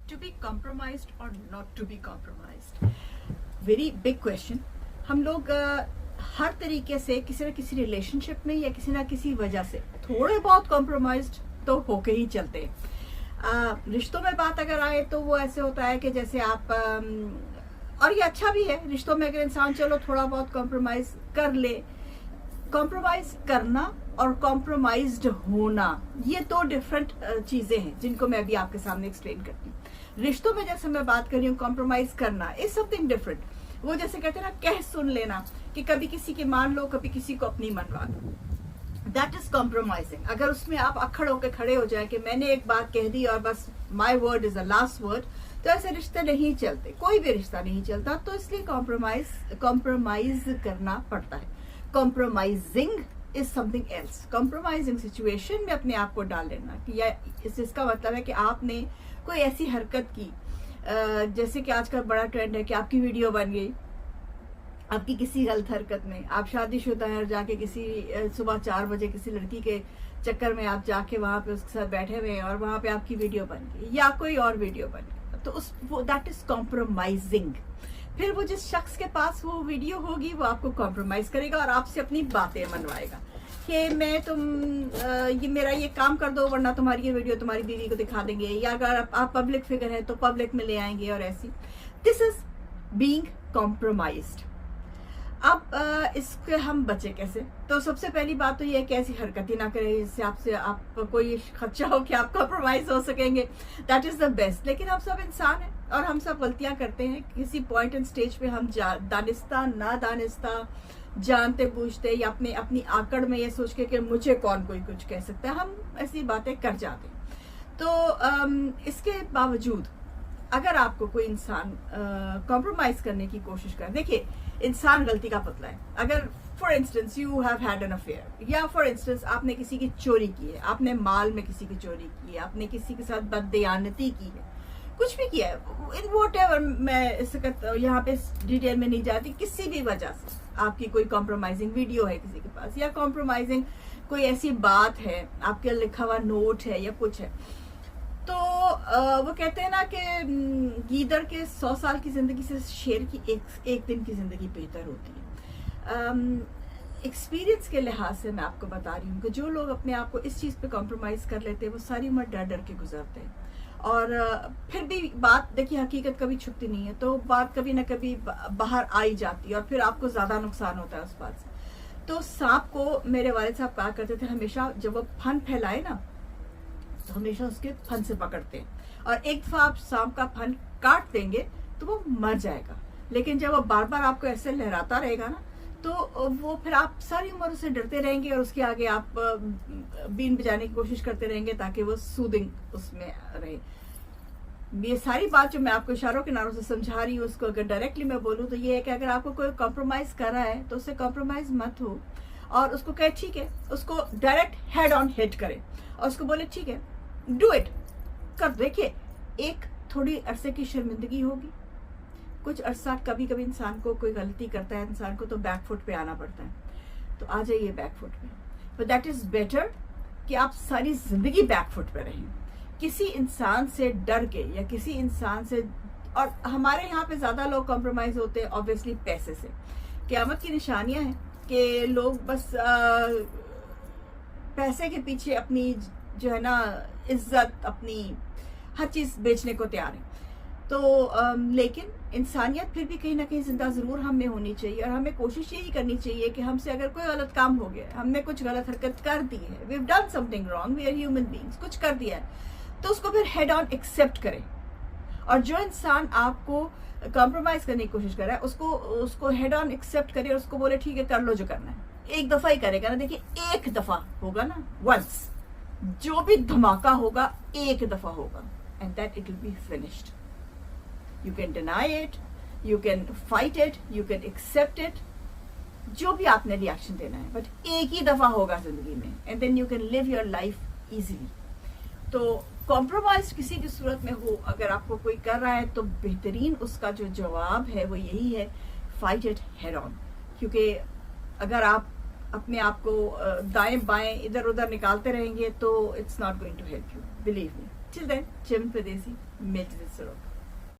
To be compromised or not to be compromised? Very big question. हम लोग हर तरीके से किसी न किसी रिलेशनशिप में या किसी ना किसी वजह से थोड़े बहुत कॉम्प्रोमाइज्ड तो होके ही चलते हैं। रिश्तों में बात अगर आए तो वो ऐसे होता है कि जैसे आप और ये अच्छा भी है रिश्तों में अगर इंसान चलो थोड़ा बहुत कॉम्प्रोमाइज कर ले। कॉम्प्रोमाइज करना और कॉम्प्रोमाइज्ड होना ये दो डिफरेंट चीजें हैं जिनको मैं अभी आपके सामने एक्सप्लेन करती हूँ। रिश्तों में जैसे मैं बात कर रही हूँ कॉम्प्रोमाइज करना इज समथिंग डिफरेंट। वो जैसे कहते हैं ना कह सुन लेना कि कभी किसी की मान लो कभी किसी को अपनी मनवा दो, दैट इज कॉम्प्रोमाइजिंग। अगर उसमें आप अखड़ होकर खड़े हो जाए कि मैंने एक बात कह दी और बस my word is the last word, तो ऐसे रिश्ते नहीं चलते, कोई भी रिश्ता नहीं चलता। तो इसलिए कॉम्प्रोमाइज करना पड़ता है। Compromising is something else. Compromising situation में अपने आप को डाल लेना कि या इसका मतलब है कि आपने कोई ऐसी हरकत की जैसे कि आजकल बड़ा ट्रेंड है कि आपकी वीडियो बन गई आपकी किसी गलत हरकत में। आप शादीशुदा है और जाके किसी सुबह 4 बजे किसी लड़की के चक्कर में आप जाके वहां पे उसके साथ बैठे हुए हैं और वहां पे आपकी वीडियो बन गई या कोई और वीडियो बन गई, तो उस दैट इज कॉम्प्रोमाइजिंग। फिर वो जिस शख्स के पास वो वीडियो होगी वो आपको कॉम्प्रोमाइज करेगा और आपसे अपनी बातें मनवाएगा कि मैं ये मेरा ये काम कर दो वरना तुम्हारी ये वीडियो तुम्हारी बीवी को दिखा देंगे, या अगर आप पब्लिक फिगर है तो पब्लिक में ले आएंगे और ऐसी। This is being compromised. अब इसके हम बचे कैसे? तो सबसे पहली बात तो ये है कि ऐसी हरकत ही ना करें जिससे आपसे आप कोई खर्चा हो कि आप कॉम्प्रोमाइज हो सकेंगे, दैट इज द बेस्ट। लेकिन हम सब इंसान हैं और हम सब गलतियां करते हैं। किसी पॉइंट एंड स्टेज पे हम दानिस्ता ना दानिस्ता जानते बूझते या अपनी आकड़ में ये सोच के कि मुझे कौन कोई कुछ कह सकता है, हम ऐसी बातें कर जाते हैं। तो इसके बावजूद अगर आपको कोई इंसान कॉम्प्रोमाइज करने की कोशिश करे, देखिए इंसान गलती का पुतला है। अगर for instance you have had an affair, या फॉर इंस्टेंस आपने किसी की चोरी की है, आपने माल में किसी की चोरी की है, आपने किसी के साथ बददयानती की है, कुछ भी किया है इन वॉट एवर, मैं यहाँ पे डिटेल में नहीं जाती, किसी भी वजह से आपकी कोई कॉम्प्रोमाइजिंग वीडियो है किसी के पास या कॉम्प्रोमाइजिंग कोई ऐसी बात है, आपके लिखा हुआ नोट है या कुछ है, तो वो कहते हैं ना कि गीदड़ के 100 साल की जिंदगी से शेर की एक दिन की जिंदगी बेहतर होती है। एक्सपीरियंस के लिहाज से मैं आपको बता रही हूँ कि जो लोग अपने आप को इस चीज़ पे कॉम्प्रोमाइज़ कर लेते हैं वो सारी उम्र डर डर के गुजरते हैं। और फिर भी बात देखिए हकीकत कभी छुपती नहीं है, तो बात कभी ना कभी बाहर आई जाती है और फिर आपको ज़्यादा नुकसान होता है उस बात से। तो सांप को मेरे वालिद साहब कहा करते थे हमेशा जब वो फन फैलाए ना तो हमेशा उसके फन से पकड़ते हैं, और एक दफा आप सांप का फन काट देंगे तो वो मर जाएगा। लेकिन जब वो बार बार आपको ऐसे लहराता रहेगा ना तो वो फिर आप सारी उम्र उससे डरते रहेंगे और उसके आगे आप बीन बजाने की कोशिश करते रहेंगे ताकि वो सूदिंग उसमें रहे। ये सारी बात जो मैं आपको इशारों किनारों से समझा रही हूँ उसको अगर डायरेक्टली मैं बोलूँ तो ये है कि अगर आपको कोई कॉम्प्रोमाइज कर रहा है तो उससे कॉम्प्रोमाइज मत हो और उसको कहे ठीक है, उसको डायरेक्ट हेड ऑन हिट करे और उसको बोले ठीक है डू इट कर। देखिए एक थोड़ी अरसे की शर्मिंदगी होगी, कुछ अरसा कभी कभी इंसान को कोई गलती करता है इंसान को तो बैकफुट पे आना पड़ता है, तो आ जाइए बैकफुट पे, बट दैट इज बेटर कि आप सारी जिंदगी बैकफुट पे रहें किसी इंसान से डर के या किसी इंसान से। और हमारे यहाँ पे ज्यादा लोग कॉम्प्रोमाइज होते हैं ऑब्वियसली पैसे से। क़यामत की निशानियां हैं कि लोग बस पैसे के पीछे अपनी जो है ना इज्जत अपनी हर चीज बेचने को तैयार है। तो लेकिन इंसानियत फिर भी कहीं ना कहीं जिंदा जरूर हम में होनी चाहिए और हमें कोशिश यही करनी चाहिए कि हमसे अगर कोई गलत काम हो गया, हमने कुछ गलत हरकत कर दी है, we have done something wrong, we are human beings, कुछ कर दिया है, तो उसको फिर हेड ऑन एक्सेप्ट करें। और जो इंसान आपको कॉम्प्रोमाइज करने की कोशिश कर रहा है उसको हेड ऑन एक्सेप्ट करे और उसको बोले ठीक है कर लो जो करना है। एक दफा ही करेगा ना, देखिए एक दफा होगा ना, वंस, जो भी धमाका होगा एक दफा होगा and that it will be finished. You can deny it, you can fight it, you can accept it, जो भी आपने रिएक्शन देना है, बट एक ही दफा होगा जिंदगी में and then you can live your life easily. तो कॉम्प्रोमाइज किसी की सूरत में हो अगर आपको कोई कर रहा है तो बेहतरीन उसका जो जवाब है वो यही है, फाइट इट हेड ऑन। क्योंकि अगर आप अपने आप को दाएं बाएं इधर उधर निकालते रहेंगे तो it's not going to help you, believe me. Till then, Chairman Pradesi, Mejlis Sarok.